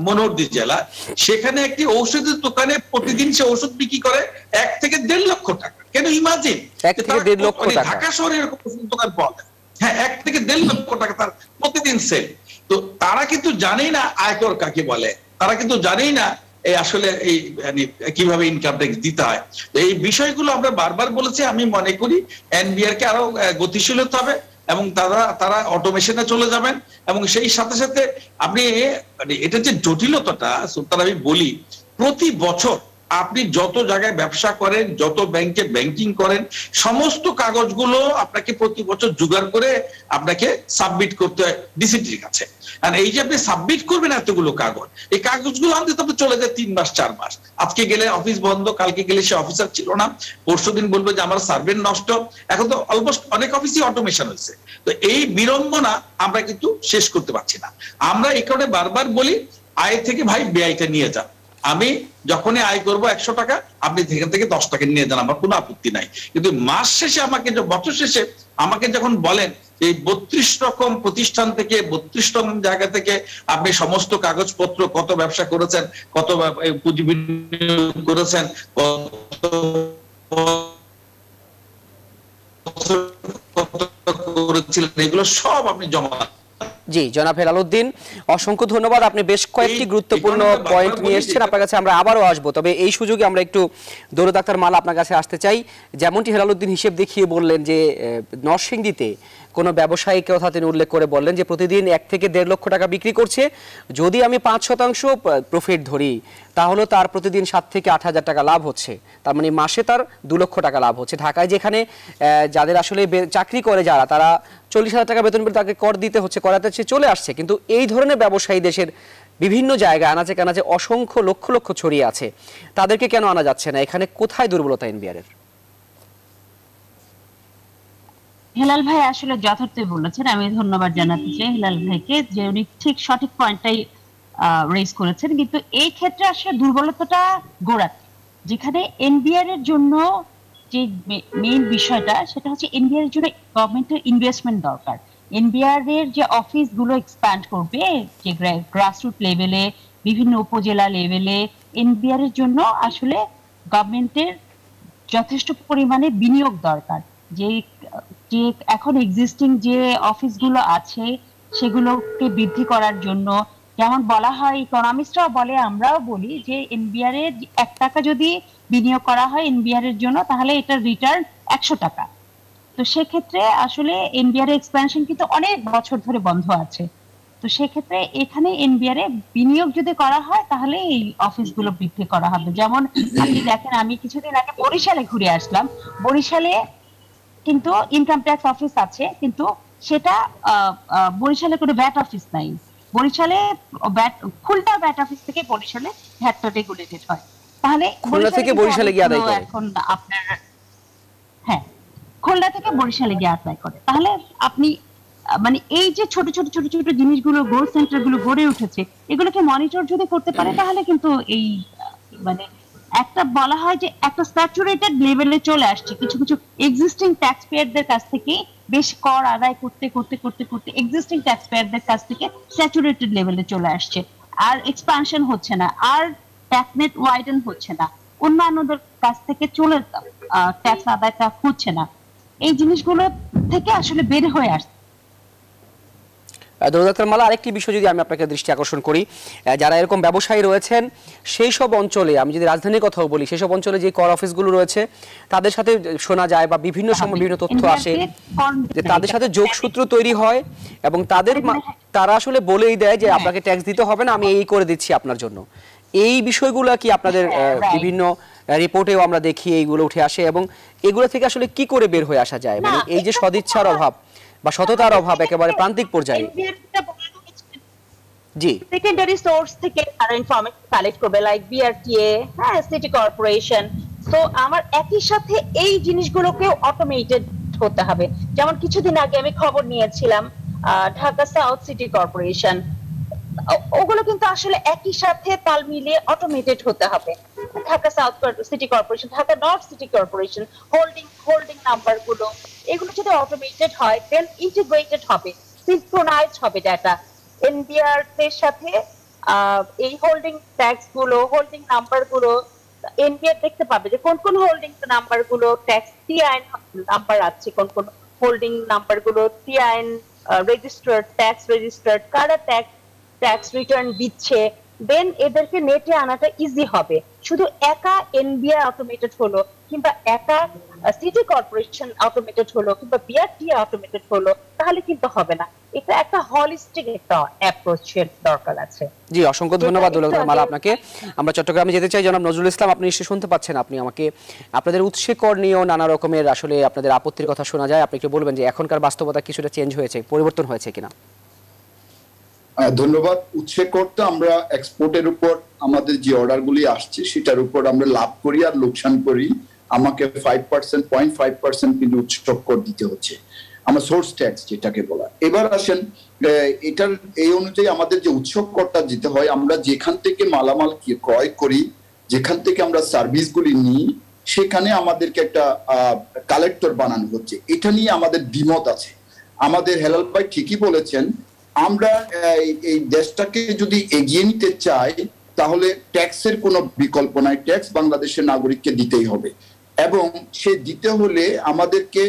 মনোহরদী জেলা, সেখানে একটি ঔষধের দোকানে প্রতিদিন সে ওষুধ বিক্রি করে 1 থেকে 1.5 লক্ষ টাকা। কেন ইমাজিন, 1 থেকে 1.5 লক্ষ টাকা ঢাকা শহরে এরকম ওষুধ দোকান পাওয়া যায়। হ্যাঁ, 1 থেকে 1.5 লক্ষ টাকা তার প্রতিদিন সেল। তো তারা কিন্তু জানেই না আয়কর কাকে বলে, তারা কিন্তু জানেই না এই আসলে এই কিভাবে ইনকাম ট্যাক্স দিতে হয়। এই বিষয়গুলো আমরা বারবার বলেছি। আমি মনে করি এনবিআর কে আরো গতিশীল হতে হবে এবং তারা অটোমেশনে চলে যাবেন। এবং সেই সাথে সাথে আপনি এটা যে জটিলতাটা সুলতান, আমি বলি প্রতি বছর আপনি যত জায়গায় ব্যবসা করেন, যত ব্যাংকে ব্যাংকিং করেন, সমস্ত কাগজগুলো আপনাকে প্রতি বছর জোগাড় করে আপনাকে সাবমিট করতে হয় ডিসিটির কাছে। আর এই যে আপনি সাবমিট করবেন এতগুলো কাগজ, এই কাগজগুলো আনতে তো চলে যায় 3 মাস 4 মাস। আজকে গেলে অফিস বন্ধ, কালকে গেলে সে অফিসার ছিল না, পরশুদিন বলবে যে আমার সার্ভে নষ্ট। এখন তো অলমোস্ট অনেক অফিসই অটোমেশন হয়েছে। তো এই বিড়ম্বনা আমরা কিন্তু শেষ করতে পারছি না। আমরা এই কারণে বারবার বলি আয় থেকে ভাই ব্যয়টা নিয়ে যান। আমি যখনই আয় করবো 100 টাকা, আপনি সেখান থেকে 10 টাকা নিয়ে যান, আমার কোনো আপত্তি নাই। কিন্তু মাস শেষে আমাকে, বছর শেষে আমাকে যখন বলেন এই 32 রকম প্রতিষ্ঠান থেকে 32 রকম জায়গা থেকে আপনি সমস্ত কাগজপত্র, কত ব্যবসা করেছেন, কত পুঁজি বিনিয়োগ করেছেন, করেছিলেন, এগুলো সব আপনি জমা। জি জনাব হেলাল উদ্দিন, অসংখ্য ধন্যবাদ। আপনি বেশ কয়েকটি গুরুত্বপূর্ণ পয়েন্ট নিয়ে এসেছেন, আপনার কাছে আমরা আবারও আসবো। তবে এই সুযোগে আমরা একটু দৌলত আক্তার মালা আপনার কাছে আসতে চাই। যেমনটি হেলাল উদ্দিন হিসেব দেখিয়ে বললেন যে নরসিংদীতে কোনো ব্যবসায়ীর কথা তিনি উল্লেখ করে বললেন যে প্রতিদিন 1 থেকে 1.5 লক্ষ টাকা বিক্রি করছে। যদি আমি 5% প্রফিট ধরি তাহলে তার প্রতিদিন 7 থেকে 8 হাজার টাকা লাভ হচ্ছে, তার মানে মাসে তার 2 লক্ষ টাকা লাভ হচ্ছে। ঢাকায় যেখানে যাদের আসলে চাকরি করে যারা, তারা 40,000 টাকা বেতন পেলে তাকে কর দিতে হচ্ছে, করাতে চলে আসছে। কিন্তু এই ধরনের ব্যবসায়ী দেশের বিভিন্ন জায়গায় আনাচে কানাচে অসংখ্য লক্ষ লক্ষ ছড়িয়ে আছে, তাদেরকে কেন আনা যাচ্ছে না? এখানে কোথায় দুর্বলতা এনবিআর এর? হেলাল ভাই আসলে যথার্থই বলেছেন, আমি ধন্যবাদ জানাতে চাই হেলাল ভাইকে যে উনি ঠিক সঠিক পয়েন্টটাই রেজ করেছেন। কিন্তু এই ক্ষেত্রে আসলে দুর্বলতাটা গোড়াতে, যেখানে এনবিআর এর জন্য যে মেইন বিষয়টা সেটা হচ্ছে এনবিআর এর জন্য গভর্নমেন্টের ইনভেস্টমেন্ট দরকার। এনবিআর এর যে অফিসগুলো এক্সপ্যান্ড করবে, যে গ্রাসরুট লেভেলে, বিভিন্ন উপজেলা লেভেলে, এনবিআর এর জন্য আসলে গভর্নমেন্টের যথেষ্ট পরিমাণে বিনিয়োগ দরকার। যে এখন এক্সিস্টিং যে অফিসগুলো আছে সেগুলোকে বৃদ্ধি করার জন্য, যেমন বলা হয়, ইকোনমিস্টরাও বলে, আমরাও বলি যে এনবিআর এর 1 টাকা যদি বিনিয়োগ করা হয় এনবিআর এর জন্য, তাহলে এটার রিটার্ন 100 টাকা। তো সেক্ষেত্রে আসলে এনবিআর এর এক্সপ্যানশন কিন্তু অনেক বছর ধরে বন্ধ আছে। তো সেক্ষেত্রে এখানে এনবিআর এ বিনিয়োগ যদি করা হয় তাহলে এই অফিসগুলো বৃদ্ধি করা হবে। যেমন আপনি দেখেন, আমি কিছুদিন আগে বরিশালে ঘুরে আসলাম। বরিশালে কিন্তু ইনকাম ট্যাক্স অফিস আছে, কিন্তু সেটা বরিশালে কোনো ভ্যাট অফিস নাই। বরিশালে খুলনা ভ্যাট অফিস থেকে বরিশালে ভ্যাটটা রেগুলেটেড হয়। তাহলে খুলনা থেকে বরিশালে গিয়ে আদায় করে, এখন আপনার হ্যাঁ খুলনা থেকে বরিশালে গিয়ে অ্যাপ্লাই করে। তাহলে আপনি মানে এই যে ছোট ছোট ছোট ছোট জিনিসগুলো, গ্রোথ সেন্টার গুলো গড়ে উঠেছে, এগুলোকে মনিটর যদি করতে পারে তাহলে কিন্তু এই মানে একটা বলা হয় যে একটা স্যাচুরেটেড লেভেলে চলে আসছে। কিছু কিছু এক্সিস্টিং ট্যাক্স পেয়ারদের কাছ থেকে বেশ কর আদায় করতে করতে করতে করতে এক্সিস্টিং ট্যাক্স পেয়ারদের কাছ থেকে স্যাচুরেটেড লেভেলে চলে আসছে। আর এক্সপানশন হচ্ছে না, আর ট্যাক্স নেট ওয়াইডেন হচ্ছে না, অন্যান্যদের কাছ থেকে চলে ট্যাক্স আদায়টা হচ্ছে না। এই জিনিসগুলো থেকে আসলে বের হয়ে আসছে। দৌলতার মালা, আরেকটি বিষয় যদি আমি আপনাকে দৃষ্টি আকর্ষণ করি, যারা এরকম ব্যবসায়ী রয়েছেন সেই সব অঞ্চলে, আমি যদি রাজধানীর কথাও বলি, সেই সব অঞ্চলে যে কর অফিসগুলো রয়েছে তাদের সাথে শোনা যায় বা বিভিন্ন সময় বিভিন্ন তথ্য আসে যে তাদের সাথে যোগসূত্র তৈরি হয় এবং তারা আসলে বলেই দেয় যে আপনাকে ট্যাক্স দিতে হবে না, আমি এই করে দিচ্ছি আপনার জন্য। এই বিষয়গুলো কি আপনাদের বিভিন্ন রিপোর্টেও আমরা দেখি এইগুলো উঠে আসে, এবং এগুলো থেকে আসলে কি করে বের হয়ে আসা যায়? মানে এই যে সদিচ্ছার অভাব বা সততার অভাব একেবারে প্রান্তিক পর্যায়ে। জি, সেকেন্ডারি সোর্স থেকে তারা ইনফরমেশন কালেক্ট করবে, লাইক বিআরটিএ, হ্যাঁ, সিটি কর্পোরেশন। তো আমার একই সাথে এই জিনিসগুলোকে অটোমেটেড হতে হবে। যেমন কিছুদিন আগে আমি খবর নিয়েছিলাম ঢাকা সাউথ সিটি কর্পোরেশন, ওগুলো কিন্তু আসলে একই সাথে তাল মিলিয়ে অটোমেটেড হতে হবে। Dhaka south city corporation, Dhaka north city corporation, holding number গুলো, এগুলো যদি অটোমেটেড হয় দেন ইন্টিগ্রেটেড হবে, সিনক্রোনাইজড হবে ডাটা এনবিআর এর সাথে। এই হোল্ডিং ট্যাক্স গুলো, হোল্ডিং নাম্বার গুলো এনবিআর দেখতে পাবে যে কোন কোন হোল্ডিং নাম্বার গুলো ট্যাক্স টিআইএন নাম্বার আছে, কোন কোন হোল্ডিং নাম্বার গুলো টিআইএন রেজিস্টার্ড, ট্যাক্স রেজিস্টার্ড, কারা ট্যাক্স রিটার্ন দিচ্ছে। দেন এদেরকে নেটে আনাটা ইজি হবে। শুধু একা এনবিআর অটোমেটেড হলো কিংবা একা সিটি কর্পোরেশন অটোমেটেড হলো কিংবা বিআরটিএ অটোমেটেড হলো তাহলে কিন্তু হবে না। এটা একটা হলিস্টিক একটা অ্যাপ্রোচের দরকার আছে। জি, অসংখ্য ধন্যবাদ দৌলতার মালা আপনাকে। আমরা চট্টগ্রামে যেতে চাই। জনাব নজরুল ইসলাম, আপনি নিশ্চয়ই শুনতে পাচ্ছেন, আপনি আমাকে আপনাদের উৎসে কর নিয়েও নানা রকমের আসলে আপনাদের আপত্তির কথা শোনা যায়। আপনি কি বলবেন যে এখনকার বাস্তবতা কিছুটা চেঞ্জ হয়েছে, পরিবর্তন হয়েছে কিনা? ধন্যবাদ। উৎসে করতে আমরা এক্সপোর্টের উপর আমাদের যে অর্ডারগুলি আসছে সেটার উপর আমরা লাভ করি আর লোকসান করি। আমাকে 5%, 0.5% কিন্তু উৎসব কর দিতে হচ্ছে, আমার সোর্স ট্যাক্স যেটাকে বলা। এবার আসেন এটার এই অনুযায়ী আমাদের যে উৎসব করটা দিতে হয়, আমরা যেখান থেকে মালামাল ক্রয় করি, যেখান থেকে আমরা সার্ভিসগুলি নিই, সেখানে আমাদেরকে একটা কালেক্টর বানানো হচ্ছে। এটা নিয়ে আমাদের দ্বিমত আছে। আমাদের হেলাল ভাই ঠিকই বলেছেন, আমরা এই দেশটাকে যদি এগিয়ে নিতে চাই তাহলে ট্যাক্সের কোনো বিকল্প নাই, ট্যাক্স বাংলাদেশের নাগরিককে দিতেই হবে। এবং সে দিতে হলে আমাদেরকে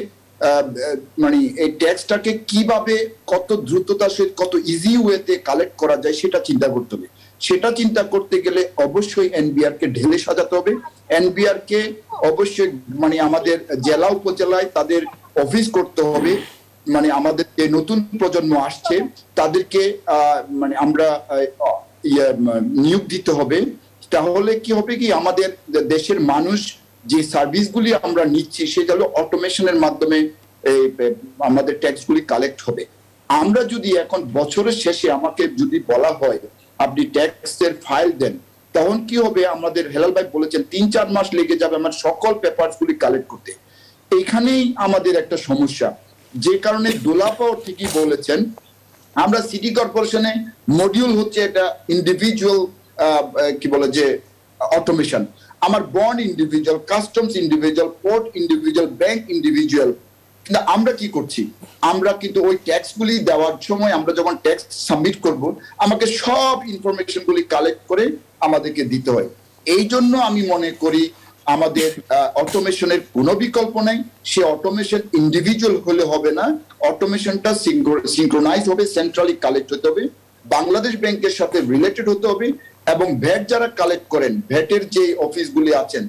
মানে এই ট্যাক্সটাকে কিভাবে কত দ্রুততার সাথে কত ইজি ওয়েতে কালেক্ট করা যায় সেটা চিন্তা করতে হবে। সেটা চিন্তা করতে গেলে অবশ্যই এনবিআর কে ঢেলে সাজাতে হবে। এনবিআর কে অবশ্যই মানে আমাদের জেলা উপজেলায় তাদের অফিস করতে হবে। মানে আমাদের যে নতুন প্রজন্ম আসছে তাদেরকে মানে আমরা নিয়োগ দিতে হবে। তাহলে কি হবে কি, আমাদের দেশের মানুষ যে সার্ভিসগুলি আমরা নিচ্ছি সেটা হলো অটোমেশনের মাধ্যমে আমাদের ট্যাক্সগুলি কালেক্ট হবে। আমরা যদি এখন বছরের শেষে আমাকে যদি বলা হয় আপনি ট্যাক্সের ফাইল দেন, তখন কি হবে? আমাদের হেলাল ভাই বলেছেন 3-4 মাস লেগে যাবে আমার সকল পেপারস গুলি কালেক্ট করতে। এইখানেই আমাদের একটা সমস্যা, যে কারণে দোলাপাও ঠিকই বলেছেন, আমরা সিটি কর্পোরেশনে মডিউল হচ্ছে এটা ইন্ডিভিজুয়াল কি বলে যে অটোমেশন, আমার bond individual, customs individual, port individual, bank individual. কিন্তু আমরা কি করছি? আমরা কিন্তু ওই ট্যাক্স গুলি দেওয়ার সময় আমরা যখন ট্যাক্স সাবমিট করব, আমাকে সব ইনফরমেশন গুলি কালেক্ট করে আমাদেরকে দিতে হয়। এই জন্য আমি মনে করি আমাদের অটোমেশনের কোনো বিকল্প নেই। সে অটোমেশন ইন্ডিভিজুয়াল হলে হবে না, অটোমেশনটা সিঙ্ক্রোনাইজ হবে, সেন্ট্রালি কালেক্ট হতে হবে, বাংলাদেশ ব্যাংকের সাথে রিলেটেড হতে হবে, এবং ভ্যাট যারা কালেক্ট করেন, ভ্যাটের যে অফিসগুলি আছেন,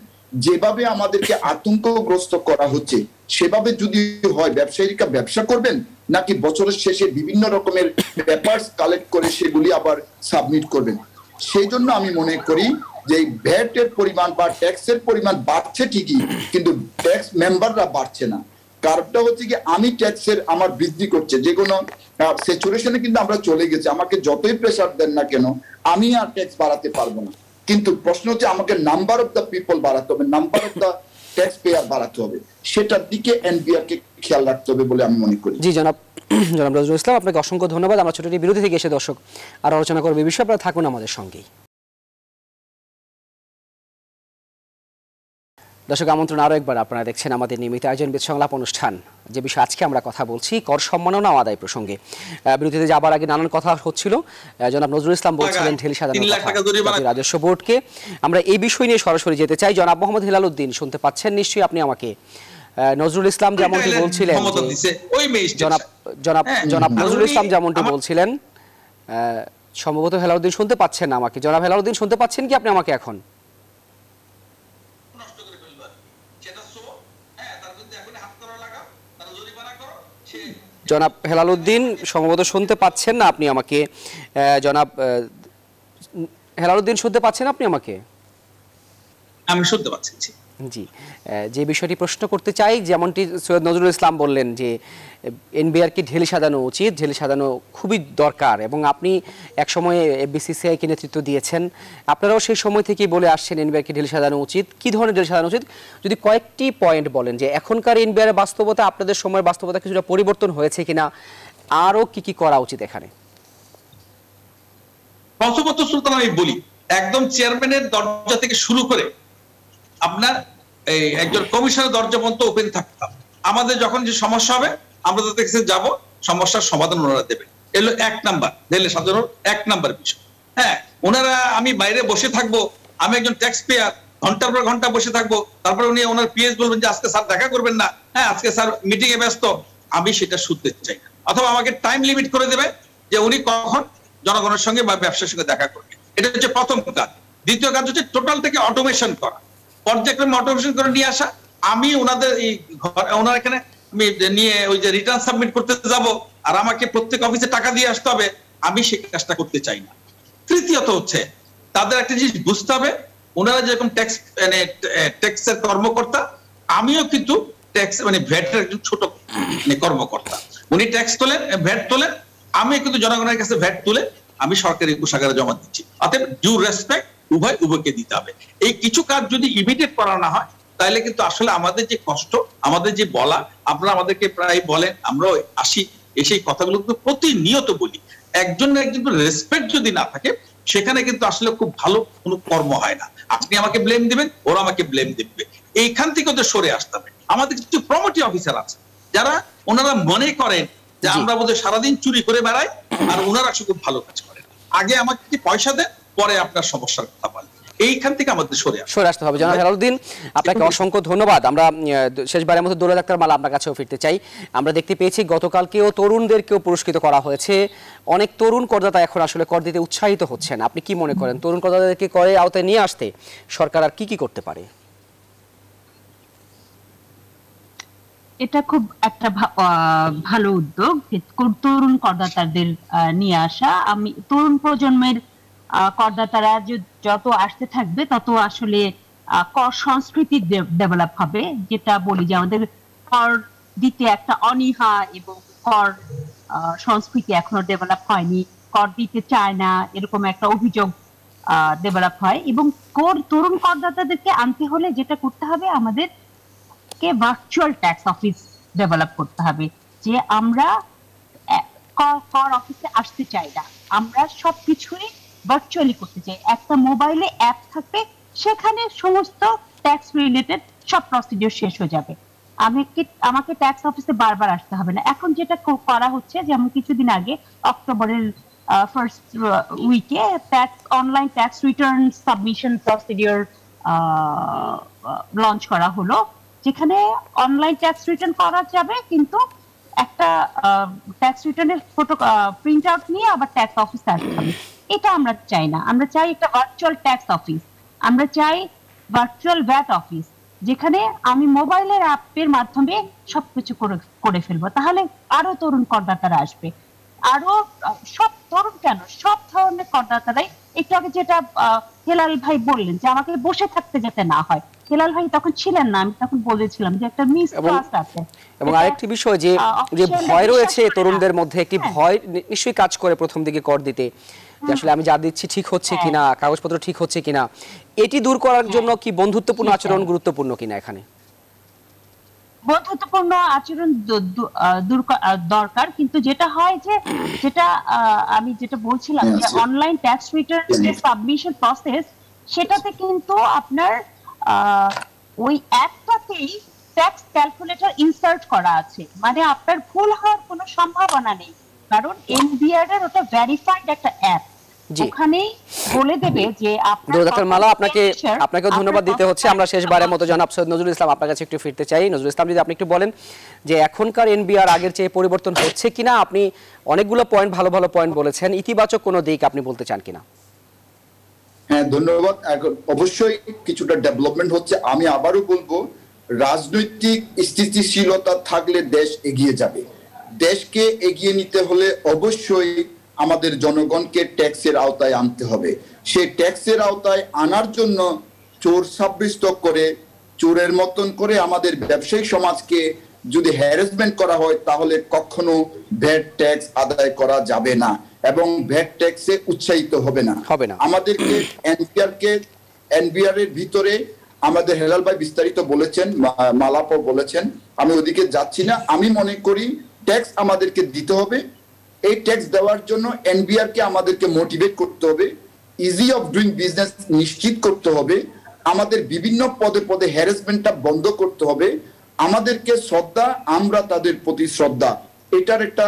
যেভাবে আমাদেরকে আতঙ্কগ্রস্ত করা হচ্ছে সেভাবে যদি হয়, ব্যবসায়ীরা ব্যবসা করবেন নাকি বছরের শেষে বিভিন্ন রকমের পেপারস কালেক্ট করে সেগুলি আবার সাবমিট করবেন? সেই জন্য আমি মনে করি যে ভ্যাটের পরিমাণ বা ট্যাক্সের পরিমাণ বাড়ছে ঠিকই, কিন্তু ট্যাক্স মেম্বাররা বাড়ছে না। কারণটা হচ্ছে কি, আমি ট্যাক্সের আমার বৃদ্ধি করছে, যে কোনো সিচুয়েশনে কিন্তু আমরা চলে গেছি, আমাকে যতই প্রেসার দেন না কেন আমি আর ট্যাক্স বাড়াতে পারবো না। কিন্তু প্রশ্ন হচ্ছে আমাকে নাম্বার অফ দ্য পিপল বাড়াতে হবে, number of the tax payer বাড়াতে হবে, সেটার দিকে এনবিআর কে খেয়াল রাখতে হবে বলে আমি মনে করি। জি জনাব নজরুল ইসলাম, আপনাকে অসংখ্য ধন্যবাদ। আমরা ছোটটি বিরতি থেকে এসে দর্শক আর আলোচনা করবো এই বিষয়ে, আপনারা থাকুন আমাদের সঙ্গেই। দর্শক আমন্ত্রণ আরও একবার, আপনারা দেখছেন আমাদের নিয়মিত আয়োজন বিদ সংলাপ অনুষ্ঠান। যে বিষয়ে আজকে আমরা কথা বলছি কর সম্মাননা ও আদায় প্রসঙ্গে। বিরতিতে যাবার আগে নানান কথা হচ্ছিল। জনাব নজরুল ইসলাম বলছিলেন ঢেলে সাজানোর কথা রাজস্ব বোর্ডকে। আমরা এই বিষয় নিয়ে সরাসরি যেতে চাই। জনাব মোহাম্মদ হেলাল উদ্দিন শুনতে পাচ্ছেন নিশ্চয়ই আপনি আমাকে? নজরুল ইসলাম যেমনটি বলছিলেন, জনাব নজরুল ইসলাম যেমনটি বলছিলেন, সম্ভবত হেলালউদ্দিন শুনতে পাচ্ছেন না আমাকে। জনাব হেলালউদ্দিন শুনতে পাচ্ছেন কি আপনি আমাকে এখন? জনাব হেলালউদ্দিন সম্ভবত শুনতে পাচ্ছেন না আপনি আমাকে। জনাব হেলালউদ্দিন শুনতে পাচ্ছেন আপনি আমাকে? আমি শুনতে পাচ্ছি। জি, যে বিষয়টি প্রশ্ন করতে চাই, যেমনটি সৈয়দ নজরুল ইসলাম বললেন যে এনবিআরকে ঢেলে সাজানো উচিত, ঢেলে সাজানো খুবই দরকার, এবং আপনি এক সময়ে বিসিসিআইকে নেতৃত্ব দিয়েছেন, আপনারাও সেই সময় থেকেই বলে আসছেন এনবিআরকে ঢেলে সাজানো উচিত। কি ধরনের ঢেলে সাজানো উচিত যদি কয়েকটি পয়েন্ট বলেন, যে এখনকার এনবিআরের বাস্তবতা আপনাদের সময়ের বাস্তবতা কিছুটা পরিবর্তন হয়েছে কিনা, আরও কি কি করা উচিত এখানে? প্রথমত সুলতান আমি বলি, একদম চেয়ারম্যানের দরজা থেকে শুরু করে আপনার এই একজন কমিশনের দরজা পর্যন্ত ওপেন থাকতাম। আমাদের যখন যে সমস্যা হবে আমরা তাদের কাছে যাব, সমস্যার সমাধান ওনারা দেবেন। এলো 1 নাম্বার ঢেলে সাজানোর 1 নাম্বার বিষয়। হ্যাঁ, ওনারা আমি বাইরে বসে থাকবো, আমি একজন ট্যাক্স পেয়ার, ঘন্টার পর ঘন্টা বসে থাকবো, তারপরে উনি ওনার পিএস বলবেন যে আজকে স্যার দেখা করবেন না, হ্যাঁ আজকে স্যার মিটিং এ ব্যস্ত। আমি সেটা শুনতে চাই না। অথবা আমাকে টাইম লিমিট করে দেবে যে উনি কখন জনগণের সঙ্গে বা ব্যবসার সঙ্গে দেখা করবেন। এটা হচ্ছে প্রথম কাজ। দ্বিতীয় কাজ হচ্ছে টোটাল থেকে অটোমেশন করা, পর্যায়ক্রমে অটোমেশন করে নিয়ে আসা। আমি ওনাদের এই ওনার এখানে আমি নিয়ে ওই যে রিটার্ন সাবমিট করতে যাব আর আমাকে প্রত্যেক অফিসে টাকা দিয়ে আসতে হবে, আমি সেই কাজটা করতে চাই না। তৃতীয়ত হচ্ছে তাদের একটা জিনিস বুঝতে হবে, ওনারা যেরকম ট্যাক্স মানে ট্যাক্সের কর্মকর্তা, আমিও কিন্তু ট্যাক্স মানে ভ্যাটের একজন ছোট কর্মকর্তা। উনি ট্যাক্স তোলেন, ভ্যাট তোলেন, আমি কিন্তু জনগণের কাছে ভ্যাট তুলে আমি সরকারি কোষাগারে জমা দিচ্ছি। অতএব ডিউ রেসপেক্ট উভয়কে দিতে হবে। এই কিছু কাজ যদি ইমিডিয়েট করা না হয় তাহলে কিন্তু আসলে আমাদের যে কষ্ট, আমাদের যে বলা, আপনারা আমাদেরকে প্রায় বলেন, আমরা আসি এই কথাগুলো কিন্তু প্রতিনিয়ত বলি, একজন রেসপেক্ট যদি না থাকে সেখানে কিন্তু আসলে খুব ভালো কোনো কর্ম হয় না। আপনি আমাকে ব্লেম দিবেন, ওরা আমাকে ব্লেম দিবে, এইখান থেকে ওদের সরে আসতে হবে। আমাদের কিছু প্রমোটিভ অফিসার আছে যারা ওনারা মনে করেন যে আমরা বোধহয় সারাদিন চুরি করে বেড়াই আর ওনারা খুব ভালো কাজ করেন, আগে আমাকে পয়সা দেন পরে আপনার সমস্যার কথা বলেন। এইখান থেকে আমাদের সরে আসতে হবে। জনাব হেলালউদ্দিন, আপনাকে অসংখ্য ধন্যবাদ। আমরা শেষবারের মতো দৌলত আক্তার মালা আপনার কাছেও ফিরতে চাই। আমরা দেখতে পেয়েছি গতকালকেও তরুণদেরকেও পুরস্কৃত করা হয়েছে। অনেক তরুণ করদাতা এখন আসলে কর দিতে উৎসাহিত হচ্ছেন। আপনি কি মনে করেন তরুণ করদাতাদেরকে করের আওতায় নিয়ে আসতে সরকার আর কি কি করতে পারে? এটা খুব একটা ভালো উদ্যোগ, তরুণ করদাতাদের নিয়ে আসা। আমি তরুণ প্রজন্মের করদাতারা যত আসতে থাকবে তত আসলে কর সংস্কৃতি ডেভেলপ হবে। যেটা বলি যে আমাদের কর দিতে একটা অনীহা এবং কর সংস্কৃতি এখনো ডেভেলপ হয়নি, কর দিতে চায় না, এরকম একটা অভিযোগ ডেভেলপ হয়। এবং তরুণ করদাতাদেরকে আনতে হলে যেটা করতে হবে, আমাদেরকে ভার্চুয়াল ট্যাক্স অফিস ডেভেলপ করতে হবে, যে আমরা কর অফিসে আসতে চাই না, আমরা সবকিছুই ভার্চুয়ালি করতে চাই। একটা মোবাইলে অ্যাপ থাকবে, সেখানে সমস্ত ট্যাক্স রিলেটেড সব প্রসিডিউর শেষ হয়ে যাবে। আমাকে ট্যাক্স অফিসে বারবার আসতে হবে না। এখন যেটা করা হচ্ছে, যেমন কিছুদিন আগে অক্টোবরের ফার্স্ট উইকে online tax return submission procedure launch করা হলো, যেখানে অনলাইন ট্যাক্স রিটার্ন করা যাবে, কিন্তু একটা ট্যাক্স রিটার্নের ফটো প্রিন্ট আউট নিয়ে আবার ট্যাক্স অফিসে আসতে হবে। এটা আমরা চাই না। আমরা চাই একটা ভার্চুয়াল ট্যাক্স অফিস, আমরা চাই ভার্চুয়াল ভ্যাট অফিস, যেখানে আমি মোবাইলের অ্যাপের মাধ্যমে সবকিছু করে ফেলবো। তাহলে আরো তরুণ করদাতারা আসবে, আরো সব তরুণ কেন, সব ধরনের করদাতারাই। একটু আগে যেটা হেলাল ভাই বললেন যে আমাকে বসে থাকতে যাতে না হয়, হেলাল ভাই তখন ছিলেন না, আমি তখন বলেছিলাম যে একটা মিসট্রাস্ট আছে। এবং আরেকটি বিষয় যে ভয় রয়েছে তরুণদের মধ্যে, একটি ভয় নিশ্চয়ই কাজ করে প্রথম দিকে কর দিতে, যে আসলে আমি যা দিচ্ছি ঠিক হচ্ছে কিনা, কাগজপত্র ঠিক হচ্ছে কিনা। এটি দূর করার জন্য কি বন্ধুত্বপূর্ণ আচরণ গুরুত্বপূর্ণ কিনা? এখানে বন্ধুত্বপূর্ণ আচরণ দরকার, কিন্তু যেটা হয় যে আমি যেটা বলছিলাম যে online tax return submission process, সেটাতে কিন্তু আপনার ওই অ্যাপটাতেই ট্যাক্স ক্যালকুলেটর ইনসার্ট করা আছে, মানে আপনার ভুল হওয়ার কোনো সম্ভাবনা নেই, কারণ এনবিআর এর ওটা ভেরিফাইড একটা অ্যাপ। ওখানেই বলে দেবে যে ডাক্তার মালা, আপনাকে ধন্যবাদ দিতে হচ্ছে। আমরা শেষবারের মতো জনাব সৈয়দ নজরুল ইসলাম আপনার কাছে একটু ফিরতে চাই। নজরুল ইসলাম, যদি আপনি একটু বলেন যে এখনকার এনবিআর আগের চেয়ে পরিবর্তন হচ্ছে কিনা? আপনি অনেকগুলো পয়েন্ট, ভালো ভালো পয়েন্ট বলেছেন, ইতিবাচক কোনো দিক আপনি বলতে চান কিনা? হ্যাঁ, ধন্যবাদ। অবশ্যই কিছুটা ডেভেলপমেন্ট হচ্ছে। আমি আবারও বলবো, রাজনৈতিক স্থিতিশীলতা থাকলে দেশ এগিয়ে যাবে। দেশকে এগিয়ে নিতে হলে অবশ্যই আমাদের জনগণকে ট্যাক্সের আওতায় আনতে হবে। সেই ট্যাক্সের আওতায় আনার জন্য চোর সাব্যস্ত করে, চোরের মতন করে আমাদের ব্যবসায়িক সমাজকে যদি হ্যারাসমেন্ট করা হয়, তাহলে কখনো ভ্যাট ট্যাক্স আদায় করা যাবে না এবং ভ্যাট ট্যাক্সে উৎসাহিত হবে না। আমাদেরকে এনবিআর এর ভিতরে আমাদের হেলাল ভাই বিস্তারিত বলেছেন, মালাপো বলেছেন, আমি ওদিকে যাচ্ছি না। আমি মনে করি ট্যাক্স আমাদেরকে দিতে হবে। এই ট্যাক্স দেওয়ার জন্য এনবিআর কে আমাদেরকে মোটিভেট করতে হবে, ইজি অফ ডুইং বিজনেস নিশ্চিত করতে হবে, আমাদের বিভিন্ন পদে পদে হ্যারাসমেন্টটা বন্ধ করতে হবে, আমাদেরকে শ্রদ্ধা, আমরা তাদের প্রতি শ্রদ্ধা, এটার একটা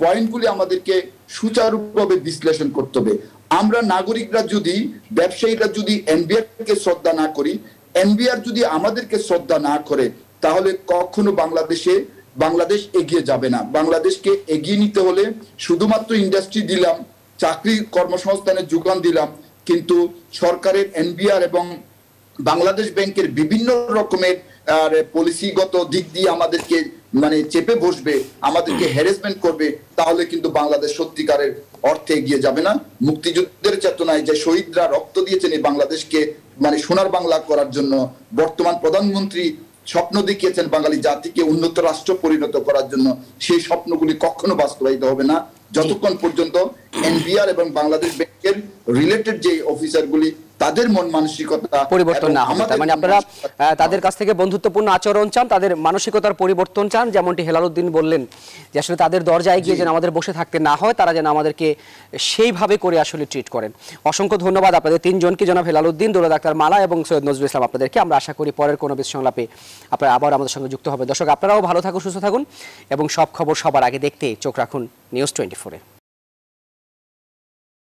পয়েন্টগুলি আমাদেরকে সুচারুভাবে বিশ্লেষণ করতে হবে। আমরা নাগরিকরা যদি, ব্যবসায়ীরা যদি এনবিআর কে শ্রদ্ধা না করি, এনবিআর যদি আমাদেরকে শ্রদ্ধা না করে, তাহলে কখনো বাংলাদেশ এগিয়ে যাবে না। বাংলাদেশকে এগিয়ে নিতে হলে শুধুমাত্র ইন্ডাস্ট্রি দিলাম, চাকরি কর্মসংস্থানের যোগান দিলাম, কিন্তু সরকারের এনবিআর এবং বাংলাদেশ ব্যাংকের বিভিন্ন রকমের পলিসিগত দিক দিয়ে আমাদেরকে মানে চেপে বসবে, আমাদেরকে হ্যারাসমেন্ট করবে, তাহলে কিন্তু বাংলাদেশ সত্যিকারের অর্থে এগিয়ে যাবে না। মুক্তিযুদ্ধের চেতনায় যে শহীদরা রক্ত দিয়েছেন এই বাংলাদেশকে মানে সোনার বাংলা করার জন্য, বর্তমান প্রধানমন্ত্রী স্বপ্ন দেখিয়েছেন বাঙালি জাতিকে উন্নত রাষ্ট্র পরিণত করার জন্য, সেই স্বপ্নগুলি কখনো বাস্তবায়িত হবে না যতক্ষণ পর্যন্ত এনবিআর এবং বাংলাদেশ ব্যাংকের রিলেটেড যে অফিসারগুলি তাদের মন মানসিকতা পরিবর্তন না হবে। তার মানে আপনারা তাদের কাছ থেকে বন্ধুত্বপূর্ণ আচরণ চান, তাদের মানসিকতার পরিবর্তন চান, যেমনটি হেলালউদ্দিন বললেন যে আসলে তাদের দরজায় গিয়ে যেন আমাদের বসে থাকতে না হয়, তারা যেন আমাদেরকে সেইভাবে করে আসলে ট্রিট করেন। অসংখ্য ধন্যবাদ আপনাদের তিনজনকে, জনাব হেলালউদ্দিন, দৌলত ডাক্তার মালা এবং সৈয়দ নজরুল ইসলাম আপনাদেরকে। আমরা আশা করি পরের কোনো সংলাপে আপনারা আবার আমাদের সঙ্গে যুক্ত হবে। দর্শক, আপনারাও ভালো থাকুন, সুস্থ থাকুন এবং সব খবর সবার আগে দেখতে চোখ রাখুন নিউজ 24-এ।